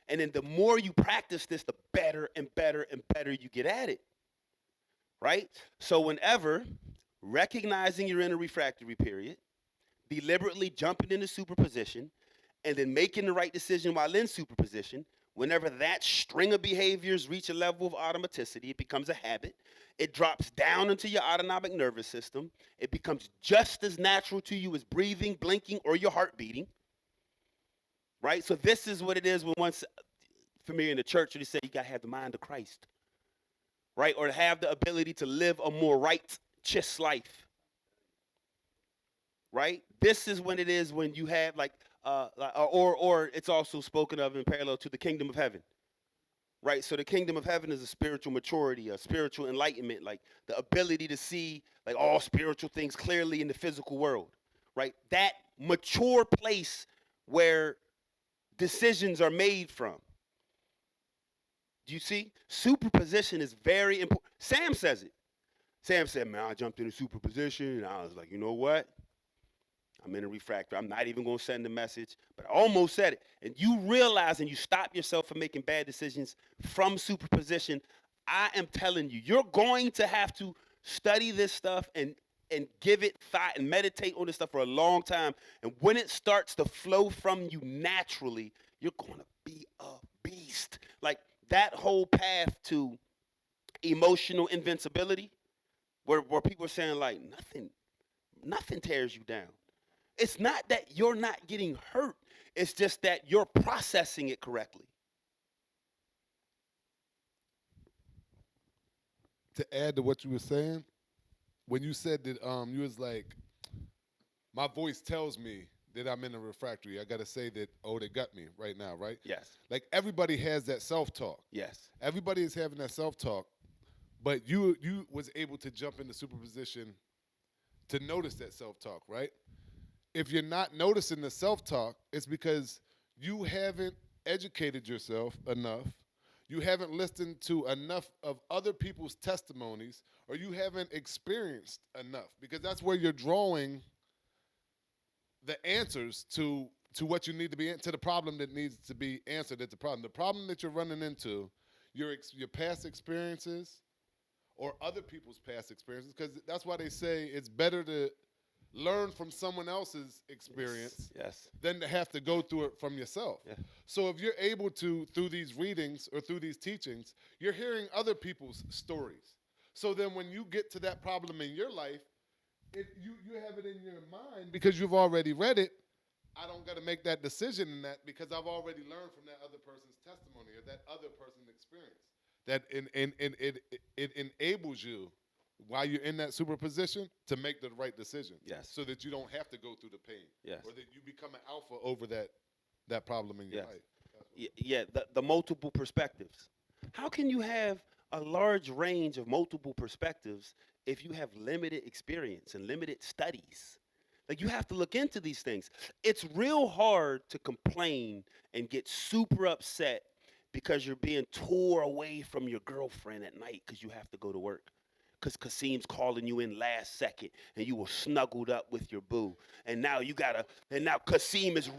And then the more you practice this, the better and better and better you get at it. Right? So whenever recognizing you're in a refractory period, deliberately jumping into superposition, and then making the right decision while in superposition, whenever that string of behaviors reach a level of automaticity, it becomes a habit. It drops down into your autonomic nervous system. It becomes just as natural to you as breathing, blinking, or your heart beating. Right? So this is what it is when once familiar in the church, they say you got to have the mind of Christ. Right? Or to have the ability to live a more righteous life. Right? This is when it is when you have or it's also spoken of in parallel to the kingdom of heaven. Right? So the kingdom of heaven is a spiritual maturity, a spiritual enlightenment, like the ability to see like all spiritual things clearly in the physical world. Right? That mature place where decisions are made from. Do you see? Superposition is very important. Sam says it. Sam said, man, I jumped into superposition, and I was like, you know what? I'm in a refractor. I'm not even going to send the message, but I almost said it. And you realize and you stop yourself from making bad decisions from superposition. I am telling you, you're going to have to study this stuff and give it thought and meditate on this stuff for a long time. And when it starts to flow from you naturally, you're going to be a beast. Like that whole path to emotional invincibility, where people are saying like nothing tears you down. It's not that you're not getting hurt. It's just that you're processing it correctly. To add to what you were saying, when you said that you was like, my voice tells me that I'm in a refractory. I gotta say that, oh, they got me right now, right? Yes. Like everybody has that self-talk. Yes. Everybody is having that self-talk, but you was able to jump into superposition to notice that self-talk, right? If you're not noticing the self-talk, it's because you haven't educated yourself enough. You haven't listened to enough of other people's testimonies, or you haven't experienced enough, because that's where you're drawing the answers to what you need to be to the problem that needs to be answered at the problem. The problem that you're running into, your past experiences or other people's past experiences, because that's why they say it's better to learn from someone else's Yes. experience Yes. than to have to go through it from yourself. Yeah. So if you're able to, through these readings or through these teachings, you're hearing other people's stories. So then when you get to that problem in your life, you have it in your mind because you've already read it. I don't got to make that decision in that because I've already learned from that other person's testimony or that other person's experience. That it enables you while you're in that superposition to make the right decisions. Yes. So that you don't have to go through the pain. Yes. Or that you become an alpha over that problem in your Yes. life. Yeah, the multiple perspectives. How can you have a large range of multiple perspectives if you have limited experience and limited studies? Like you have to look into these things. It's real hard to complain and get super upset because you're being tore away from your girlfriend at night because you have to go to work. Because Kasim's calling you in last second and you were snuggled up with your boo. And now you gotta, and now Kasim is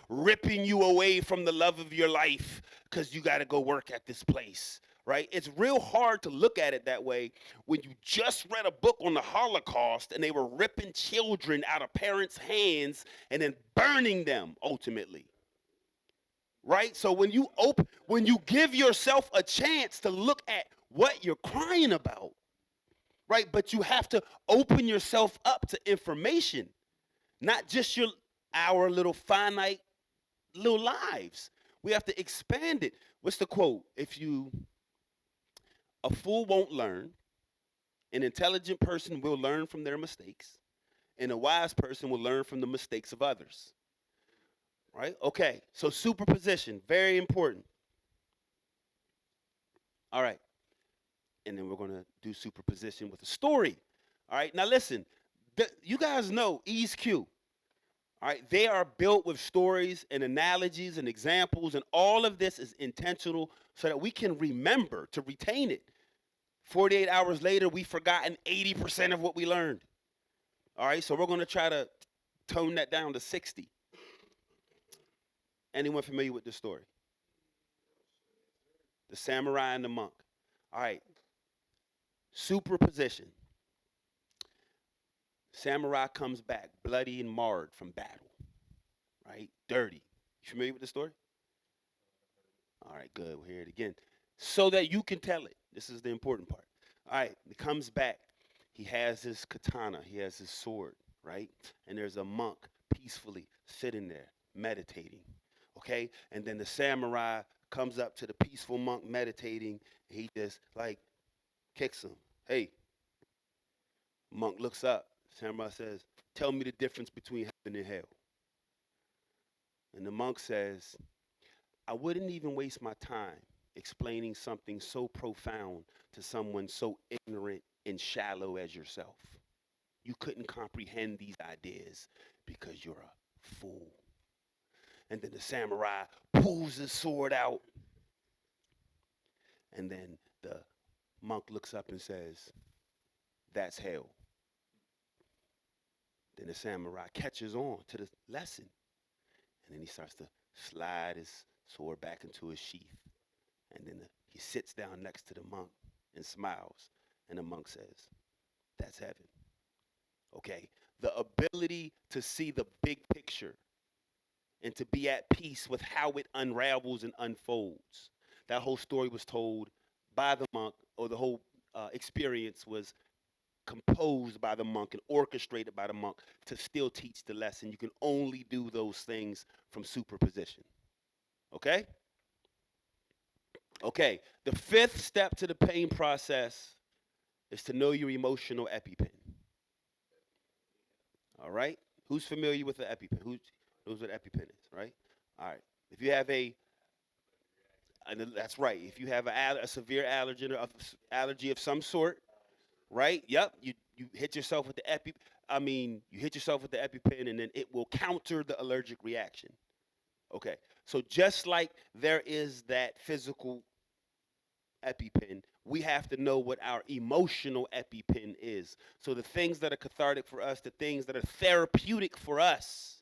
ripping you away from the love of your life because you gotta go work at this place. Right? It's real hard to look at it that way when you just read a book on the Holocaust and they were ripping children out of parents' hands and then burning them ultimately. Right? So when you give yourself a chance to look at what you're crying about, right? But you have to open yourself up to information, not just our little finite little lives. We have to expand it. What's the quote? A fool won't learn, an intelligent person will learn from their mistakes, and a wise person will learn from the mistakes of others. Right? Okay, so superposition, very important. All right, and then we're going to do superposition with a story. All right, now listen, you guys know E's Q. All right, they are built with stories and analogies and examples, and all of this is intentional so that we can remember to retain it. 48 hours later, we've forgotten 80% of what we learned. All right, so we're going to try to tone that down to 60. Anyone familiar with this story? The samurai and the monk. All right, superposition. Samurai comes back bloody and marred from battle, right? Dirty. You familiar with the story? All right, good. We'll hear it again. So that you can tell it. This is the important part. All right, he comes back. He has his katana, he has his sword, right? And there's a monk peacefully sitting there meditating, okay? And then the samurai comes up to the peaceful monk meditating. He just like kicks him. Hey, monk looks up. Samurai says, tell me the difference between heaven and hell. And the monk says, I wouldn't even waste my time explaining something so profound to someone so ignorant and shallow as yourself. You couldn't comprehend these ideas because you're a fool. And then the samurai pulls his sword out. And then the monk looks up and says, that's hell. Then the samurai catches on to the lesson. And then he starts to slide his sword back into his sheath. And then he sits down next to the monk and smiles. And the monk says, that's heaven. Okay? The ability to see the big picture and to be at peace with how it unravels and unfolds. That whole story was told by the monk, or the whole experience was composed by the monk and orchestrated by the monk to still teach the lesson. You can only do those things from superposition. Okay? Okay, the fifth step to the pain process is to know your emotional EpiPen. All right? Who's familiar with the EpiPen? Who knows what EpiPen is, right? All right. If you have and that's right. If you have a severe allergy of some sort, right? Yep. You hit yourself with the you hit yourself with the EpiPen, and then it will counter the allergic reaction. Okay. So just like there is that physical EpiPen, we have to know what our emotional EpiPen is. So the things that are cathartic for us, the things that are therapeutic for us.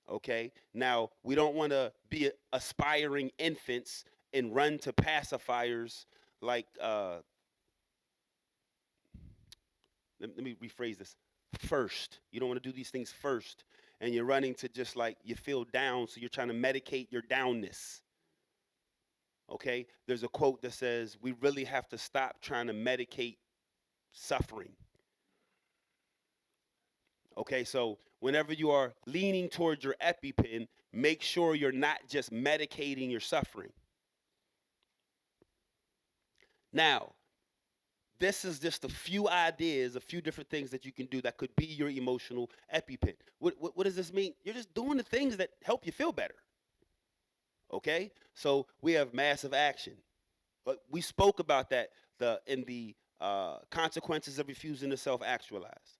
Okay. Now we don't want to be aspiring infants and run to pacifiers like let me rephrase this. First, you don't want to do these things first, and you're running to just like you feel down, so you're trying to medicate your downness. Okay, there's a quote that says we really have to stop trying to medicate suffering. Okay, so whenever you are leaning towards your EpiPen, make sure you're not just medicating your suffering. Now, this is just a few ideas, a few different things that you can do that could be your emotional EpiPen. What does this mean? You're just doing the things that help you feel better. Okay, so we have massive action. We spoke about that in the consequences of refusing to self-actualize.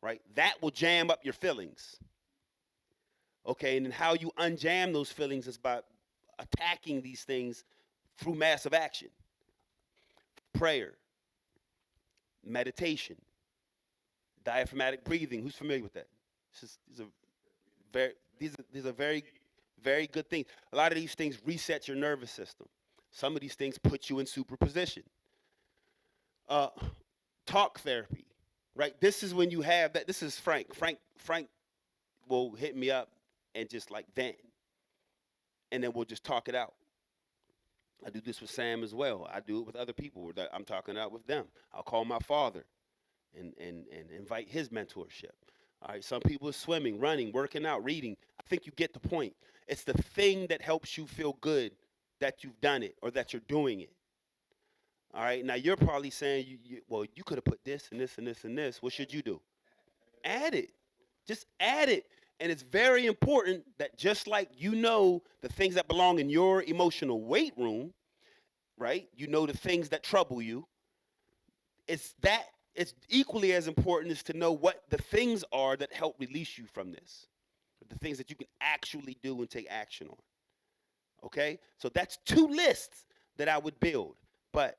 Right, that will jam up your feelings. Okay, and then how you unjam those feelings is by attacking these things through massive action, prayer, meditation, diaphragmatic breathing. Who's familiar with that? These are very these are very very good things. A lot of these things reset your nervous system. Some of these things put you in superposition. Uh, Talk therapy, right? This is when you have that. This is Frank. Frank will hit me up and just like vent, and then we'll just talk it out. I do this with Sam as well. I do it with other people that I'm talking out with them. I'll call my father and invite his mentorship. All right, some people are swimming, running, working out, reading. I think you get the point. It's the thing that helps you feel good that you've done it or that you're doing it. All right, now you're probably saying, well, you could have put this and this and this and this. What should you do? Add it. Just add it. And it's very important that just like you know the things that belong in your emotional weight room, right? You know the things that trouble you. It's equally as important as to know what the things are that help release you from this. The things that you can actually do and take action on. Okay? So that's two lists that I would build. But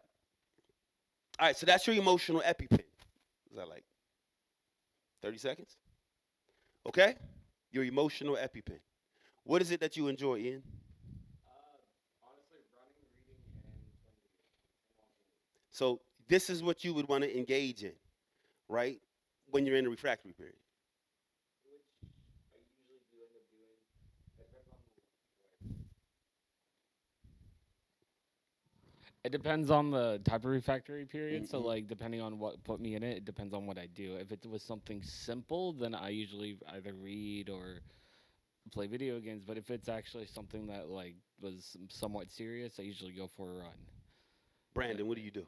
all right, so that's your emotional EpiPen. Is that like 30 seconds? Okay? Your emotional EpiPen. What is it that you enjoy, Ian? Honestly, running, reading, and playing video and watching movies. So this is what you would want to engage in, right? When you're in a refractory period. Which I usually do end up doing. It depends on what. It depends on the type of refractory period. So, Mm-hmm. like, depending on what put me in it, it depends on what I do. If it was something simple, then I usually either read or play video games. But if it's actually something that like was somewhat serious, I usually go for a run. But Brandon, what do you do?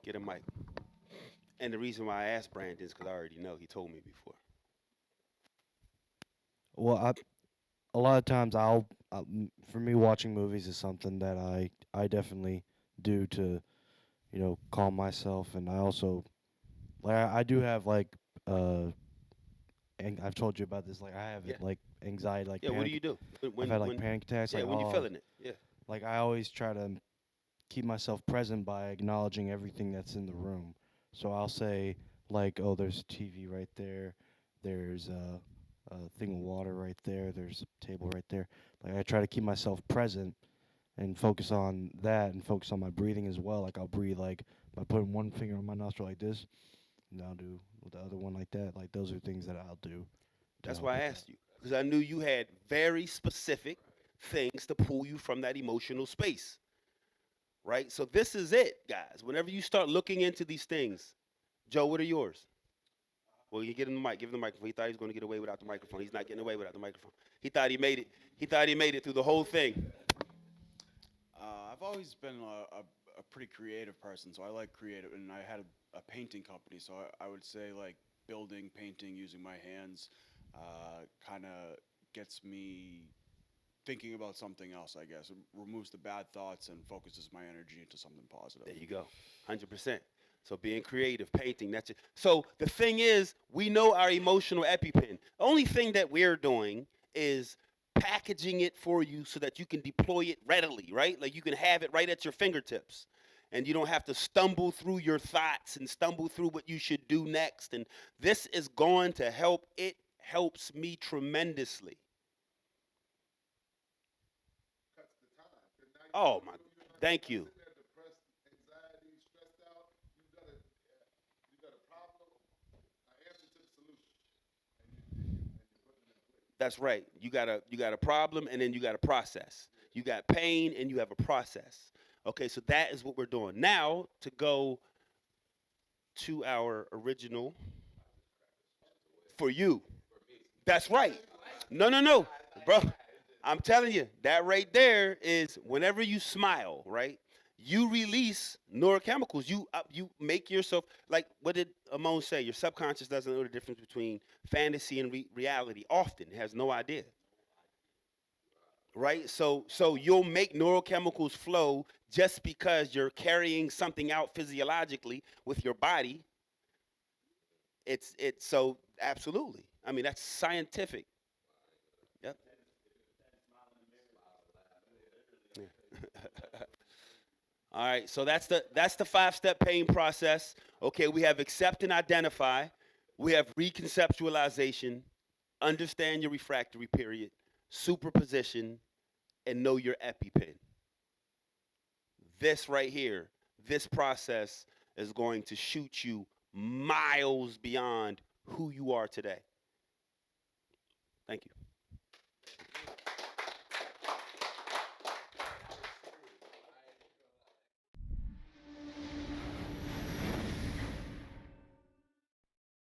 Get a mic. And the reason why I asked Brandon is because I already know. He told me before. Well, a lot of times for me, watching movies is something that I definitely do to calm myself, and I also like I do have like uh and I've told you about this, like I have Yeah. like anxiety, like Yeah. What do panic. you do I've had like panic attacks, yeah, like when you're feeling it? Yeah. like I always try to keep myself present by acknowledging everything that's in the room. So I'll say like, oh, there's a TV right there, there's a thing of water right there, there's a table right there. Like I try to keep myself present and focus on that and focus on my breathing as well. Like I'll breathe like by putting one finger on my nostril like this, and I'll do with the other one like that. Like those are things that I'll do to That's help why I with that. asked you because I knew you had very specific things to pull you from that emotional space, right? So this is it, guys. Whenever you start looking into these things, Joe, what are yours? Well, you get him the mic. Give him the microphone. He thought he was going to get away without the microphone. He's not getting away without the microphone. He thought he made it. He thought he made it through the whole thing. I've always been a pretty creative person, so I like creative, and I had a painting company, so I would say like building, painting, using my hands, kind of gets me thinking about something else. I guess it removes the bad thoughts and focuses my energy into something positive. There you go. 100%. So being creative, painting, that's it. So the thing is, we know our emotional EpiPen. The only thing that we're doing is packaging it for you so that you can deploy it readily, right? Like you can have it right at your fingertips. And you don't have to stumble through your thoughts and stumble through what you should do next. And this is going to help. It helps me tremendously. Oh my, thank you. That's right. You got a problem, and then you got a process. You got pain, and you have a process. Okay, so that is what we're doing now. To go to our original for you. That's right. No, no, no, bro. I'm telling you, that right there is whenever you smile, right? You release neurochemicals. You make yourself like what did Amon say? Your subconscious doesn't know the difference between fantasy and reality. Often it has no idea, right? So you'll make neurochemicals flow just because you're carrying something out physiologically with your body. It's so absolutely. I mean that's scientific. Yep. All right, so that's the 5-step pain process. Okay, we have accept and identify. We have reconceptualization, understand your refractory period, superposition, and know your EpiPen. This right here, this process is going to shoot you miles beyond who you are today. Thank you.